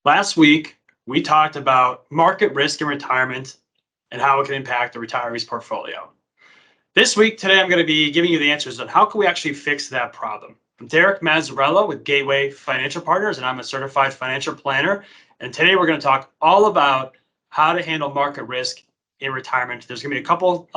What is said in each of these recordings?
Last week, we talked about market risk in retirement and how it can impact the retiree's portfolio. This week, today, I'm going to be giving you the answers on how can we actually fix that problem. I'm Derek Mazzarella with Gateway Financial Partners, and I'm a certified financial planner. And today, we're going to talk all about how to handle market risk in retirement. There's going to be a couple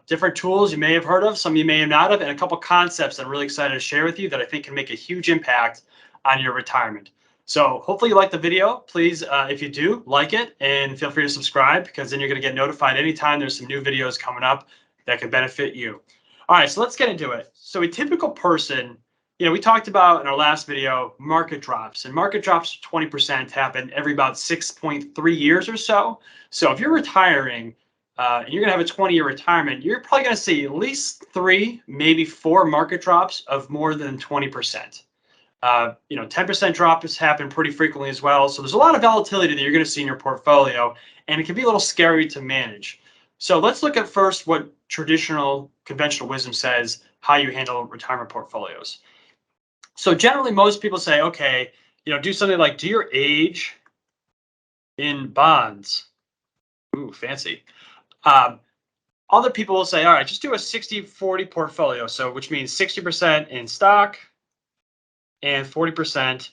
different tools you may have heard of, some you may have not have, and a couple concepts I'm really excited to share with you that I think can make a huge impact on your retirement. So hopefully you like the video. Please, if you do, like it and feel free to subscribe, because then you're going to get notified anytime there's some new videos coming up that could benefit you. All right, so let's get into it. So a typical person, we talked about in our last video, market drops, and market drops 20% happen every about 6.3 years or so. So if you're retiring and you're going to have a 20-year retirement, you're probably going to see at least 3, maybe 4 market drops of more than 20%. 10% drops happen pretty frequently as well. So there's a lot of volatility that you're going to see in your portfolio, and it can be a little scary to manage. So let's look at first what traditional conventional wisdom says how you handle retirement portfolios. So generally, most people say, okay, do something like do your age in bonds. Ooh, fancy. Other people will say, all right, just do a 60-40 portfolio. So which means 60% in stock and 40%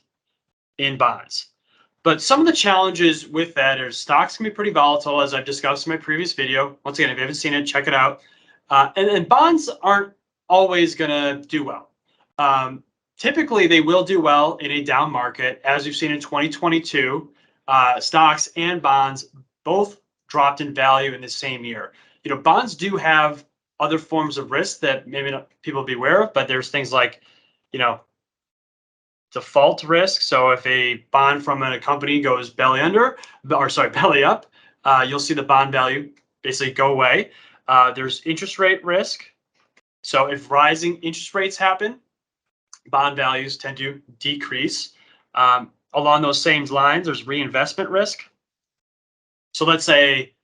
in bonds. But some of the challenges with that is stocks can be pretty volatile, as I've discussed in my previous video. Once again, if you haven't seen it, check it out. And bonds aren't always going to do well. Typically, they will do well in a down market, as we've seen in 2022. Stocks and bonds both dropped in value in the same year. Bonds do have other forms of risk that maybe not people will be aware of, but there's things like, default risk. So if a bond from a company goes belly up, you'll see the bond value basically go away. There's interest rate risk. So if rising interest rates happen, bond values tend to decrease. Along those same lines, there's reinvestment risk. So let's say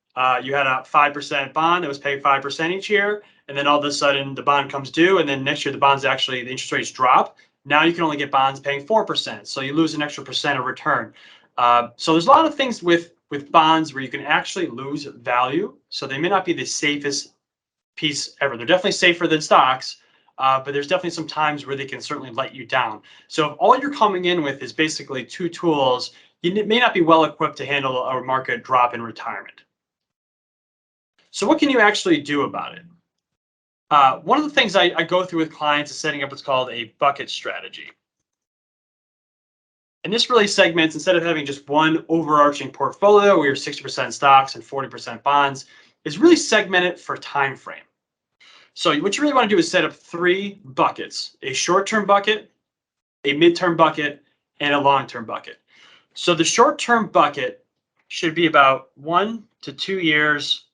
you had a 5% bond that was paying 5% each year, and then all of a sudden the bond comes due, and then next year the interest rates drop. Now you can only get bonds paying 4%, so you lose an extra percent of return. So there's a lot of things with bonds where you can actually lose value. So they may not be the safest piece ever. They're definitely safer than stocks, but there's definitely some times where they can certainly let you down. So if all you're coming in with is basically 2 tools, you may not be well equipped to handle a market drop in retirement. So what can you actually do about it? One of the things I go through with clients is setting up what's called a bucket strategy. And this really segments, instead of having just one overarching portfolio where you're 60% stocks and 40% bonds, is really segmented for time frame. So what you really want to do is set up 3 buckets: a short-term bucket, a mid-term bucket, and a long-term bucket. So the short-term bucket should be about 1 to 2 years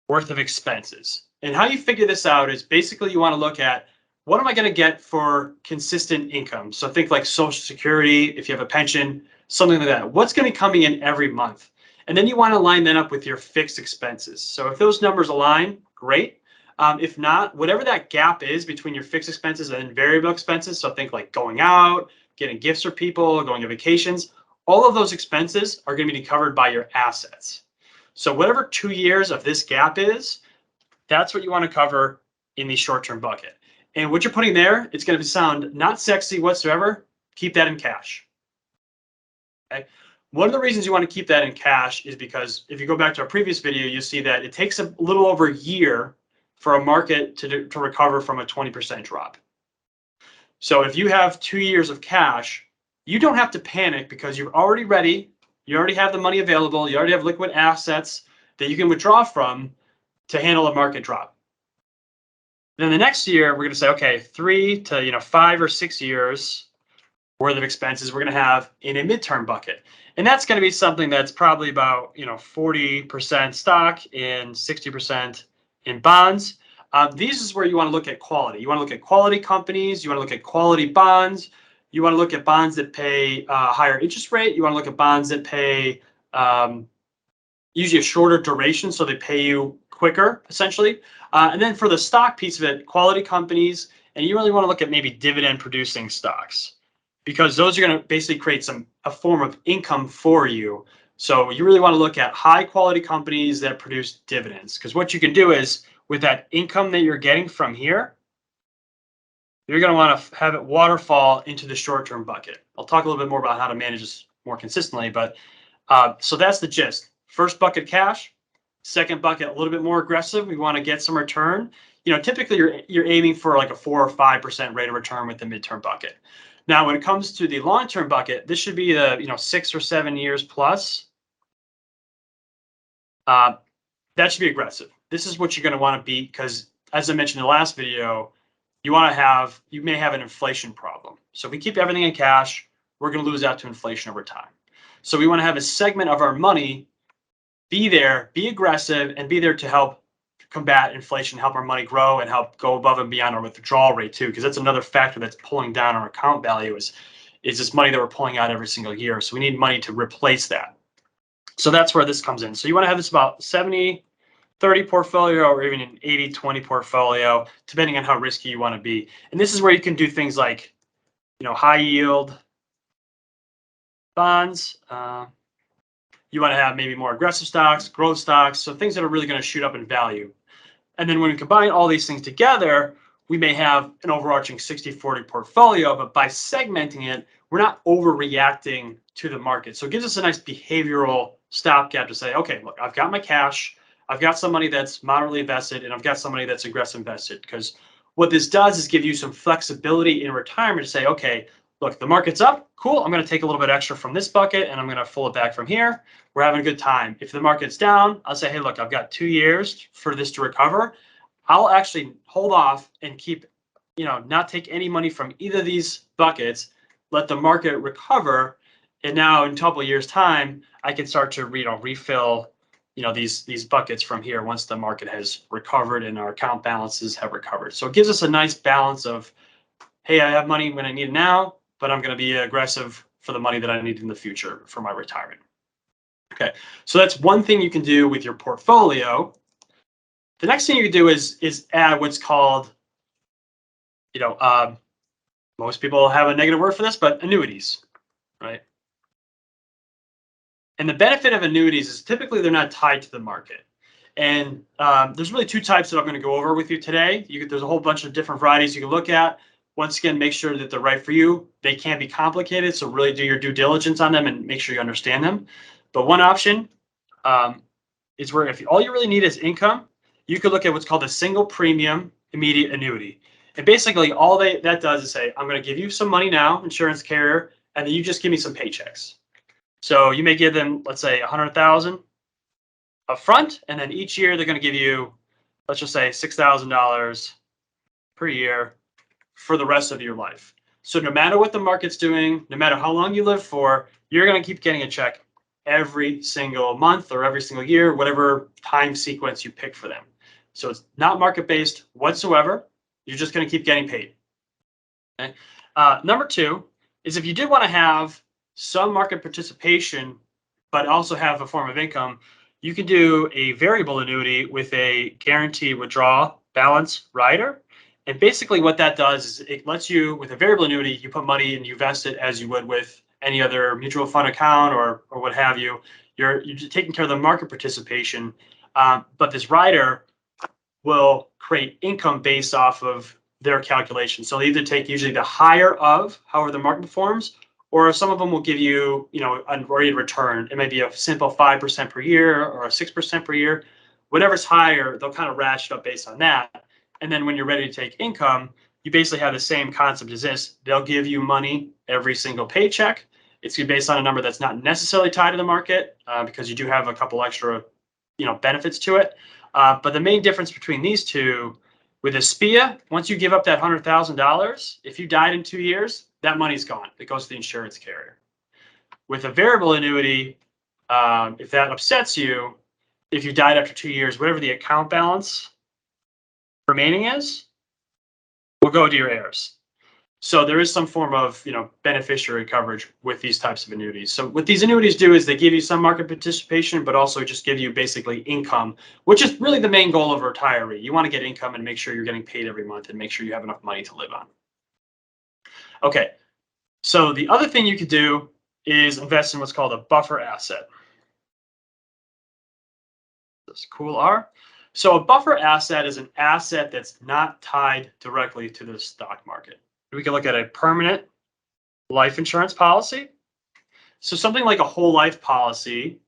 worth of expenses. And how you figure this out is basically you want to look at, what am I going to get for consistent income? So think like Social Security, if you have a pension, something like that. What's going to be coming in every month? And then you want to line that up with your fixed expenses. So if those numbers align, great. If not, whatever that gap is between your fixed expenses and variable expenses, so think like going out, getting gifts for people, going on vacations, all of those expenses are going to be covered by your assets. So whatever 2 years of this gap is, that's what you want to cover in the short-term bucket. And what you're putting there, it's going to sound not sexy whatsoever. Keep that in cash. Okay. One of the reasons you want to keep that in cash is because if you go back to our previous video, you'll see that it takes a little over a year for a market to recover from a 20% drop. So if you have 2 years of cash, you don't have to panic because you're already ready. You already have the money available. You already have liquid assets that you can withdraw from to handle a market drop. Then the next year, we're going to say, okay, 3 to 5 or 6 years worth of expenses we're going to have in a midterm bucket. And that's going to be something that's probably about 40% stock and 60% in bonds. These is where you want to look at quality. You want to look at quality companies. You want to look at quality bonds. You want to look at bonds that pay higher interest rate. You want to look at bonds that pay usually a shorter duration, so they pay you quicker, essentially. And then for the stock piece of it, quality companies, and you really want to look at maybe dividend producing stocks. because those are going to basically create a form of income for you. So you really want to look at high quality companies that produce dividends, because what you can do is with that income that you're getting from here, you're going to want to have it waterfall into the short-term bucket. I'll talk a little bit more about how to manage this more consistently, but so that's the gist. First bucket, cash. Second bucket, a little bit more aggressive. We want to get some return. Typically you're aiming for like a 4 or 5% rate of return with the midterm bucket. Now, when it comes to the long-term bucket, this should be the 6 or 7 years plus. That should be aggressive. This is what you're going to want to beat because, as I mentioned in the last video, you may have an inflation problem. So if we keep everything in cash, we're going to lose out to inflation over time. So we want to have a segment of our money be there, be aggressive, and be there to help combat inflation, help our money grow, and help go above and beyond our withdrawal rate too, because that's another factor that's pulling down our account value is this money that we're pulling out every single year. So we need money to replace that. So that's where this comes in. So you want to have this about 70-30 portfolio or even an 80-20 portfolio, depending on how risky you want to be. And this is where you can do things like, high yield bonds. You want to have maybe more aggressive stocks, growth stocks, so things that are really going to shoot up in value. And then when we combine all these things together, we may have an overarching 60-40 portfolio, but by segmenting it, we're not overreacting to the market. So it gives us a nice behavioral stopgap to say, okay, look, I've got my cash, I've got some money that's moderately invested, and I've got some money that's aggressive invested. Because what this does is give you some flexibility in retirement to say, okay, look, the market's up, cool, I'm going to take a little bit extra from this bucket and I'm going to pull it back from here. We're having a good time. If the market's down, I'll say, hey, look, I've got 2 years for this to recover. I'll actually hold off and keep, not take any money from either of these buckets, let the market recover. And now in a couple of years' time, I can start to refill these buckets from here once the market has recovered and our account balances have recovered. So it gives us a nice balance of, hey, I have money when I need it now, but I'm going to be aggressive for the money that I need in the future for my retirement. Okay, so that's one thing you can do with your portfolio. The next thing you can do is add what's called, most people have a negative word for this, but annuities, right? And the benefit of annuities is typically they're not tied to the market. And there's really 2 types that I'm going to go over with you today. There's a whole bunch of different varieties you can look at. Once again, make sure that they're right for you. They can be complicated, so really do your due diligence on them and make sure you understand them. But one option is where if all you really need is income, you could look at what's called a single premium immediate annuity. And basically all that does is say, I'm going to give you some money now, insurance carrier, and then you just give me some paychecks. So you may give them, let's say, $100,000 up front, and then each year they're going to give you, let's just say, $6,000 per year for the rest of your life. So no matter what the market's doing, no matter how long you live for, you're going to keep getting a check every single month or every single year, whatever time sequence you pick for them. So it's not market-based whatsoever. You're just going to keep getting paid. Okay. Number 2 is if you did want to have some market participation, but also have a form of income, you can do a variable annuity with a guaranteed withdrawal balance rider. And basically what that does is it lets you, with a variable annuity, you put money and you invest it as you would with any other mutual fund account or what have you. You're taking care of the market participation, but this rider will create income based off of their calculation. So they either take usually the higher of however the market performs, or some of them will give you, a rate of return. It may be a simple 5% per year or a 6% per year. Whatever's higher, they'll kind of ratchet up based on that. And then when you're ready to take income, you basically have the same concept as this. They'll give you money every single paycheck. It's based on a number that's not necessarily tied to the market because you do have a couple extra, benefits to it. But the main difference between these two, with a SPIA, once you give up that $100,000, if you died in 2 years, that money's gone. It goes to the insurance carrier. With a variable annuity, if that upsets you, if you died after 2 years, whatever the account balance remaining is, will go to your heirs. So there is some form of, beneficiary coverage with these types of annuities. So what these annuities do is they give you some market participation, but also just give you basically income, which is really the main goal of a retiree. You want to get income and make sure you're getting paid every month and make sure you have enough money to live on. Okay. So the other thing you could do is invest in what's called a buffer asset. This cool R. So a buffer asset is an asset that's not tied directly to the stock market. We can look at a permanent life insurance policy. So something like a whole life policy,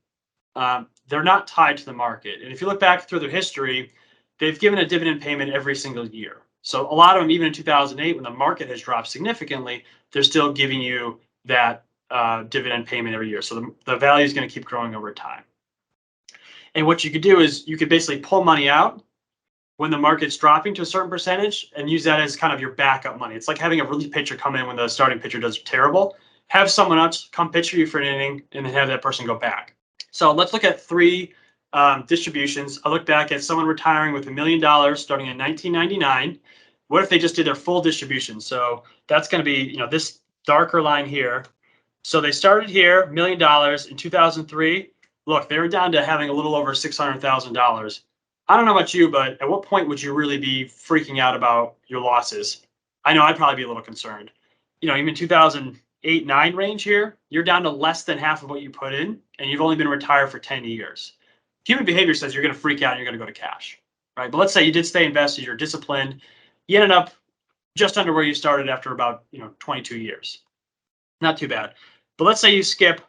they're not tied to the market. And if you look back through their history, they've given a dividend payment every single year. So a lot of them, even in 2008, when the market has dropped significantly, they're still giving you that dividend payment every year. So the value is going to keep growing over time. And what you could do is you could basically pull money out when the market's dropping to a certain percentage and use that as kind of your backup money. It's like having a relief pitcher come in when the starting pitcher does terrible. Have someone else come pitcher you for an inning and then have that person go back. So let's look at three distributions. I look back at someone retiring with $1 million starting in 1999. What if they just did their full distribution? So that's going to be, this darker line here. So they started here, $1 million in 2003. Look, they were down to having a little over $600,000. I don't know about you, but at what point would you really be freaking out about your losses? I know I'd probably be a little concerned. Even 2008-9 range here, you're down to less than half of what you put in, and you've only been retired for 10 years. Human behavior says you're going to freak out and you're going to go to cash, right? But let's say you did stay invested, you're disciplined, you ended up just under where you started after about 22 years. Not too bad. But let's say you skip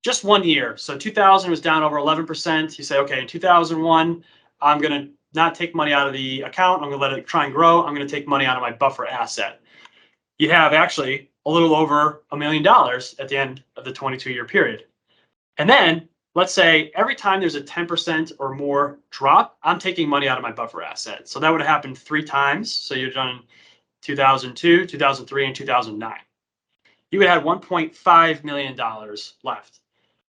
just 1 year. So 2000 was down over 11%. You say, okay, in 2001, I'm going to not take money out of the account. I'm going to let it try and grow. I'm going to take money out of my buffer asset. You have actually a little over $1 million at the end of the 22-year period. And then let's say every time there's a 10% or more drop, I'm taking money out of my buffer asset. So that would have happened 3 times. So you've done 2002, 2003, and 2009. You would have $1.5 million left.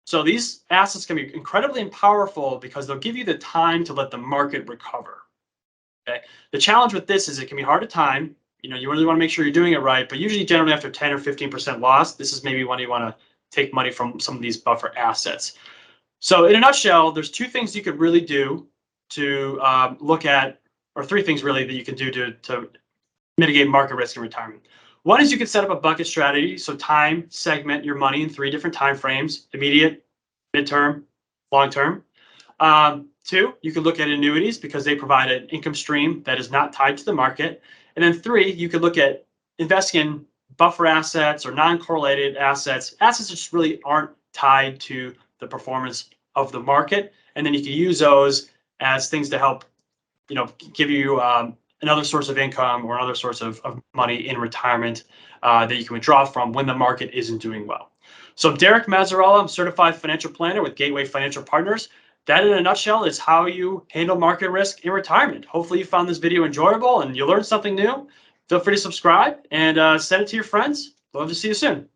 So these assets can be incredibly powerful because they'll give you the time to let the market recover. Okay. The challenge with this is it can be hard to time. You really want to make sure you're doing it right, but usually generally after 10 or 15% loss, this is maybe when you want to take money from some of these buffer assets. So in a nutshell, there's 2 things you could really do to look at, or 3 things really that you can do to mitigate market risk in retirement. One is you can set up a bucket strategy. So time, segment your money in 3 different time frames: immediate, midterm, long-term. 2, you could look at annuities because they provide an income stream that is not tied to the market. And then 3, you could look at investing in buffer assets or non-correlated assets that just really aren't tied to the performance of the market. And then you can use those as things to help, give you another source of income or another source of money in retirement that you can withdraw from when the market isn't doing well. So I'm Derek Mazzarella. I'm certified financial planner with Gateway Financial Partners. That in a nutshell is how you handle market risk in retirement. Hopefully you found this video enjoyable and you learned something new. Feel free to subscribe and send it to your friends. Love to see you soon.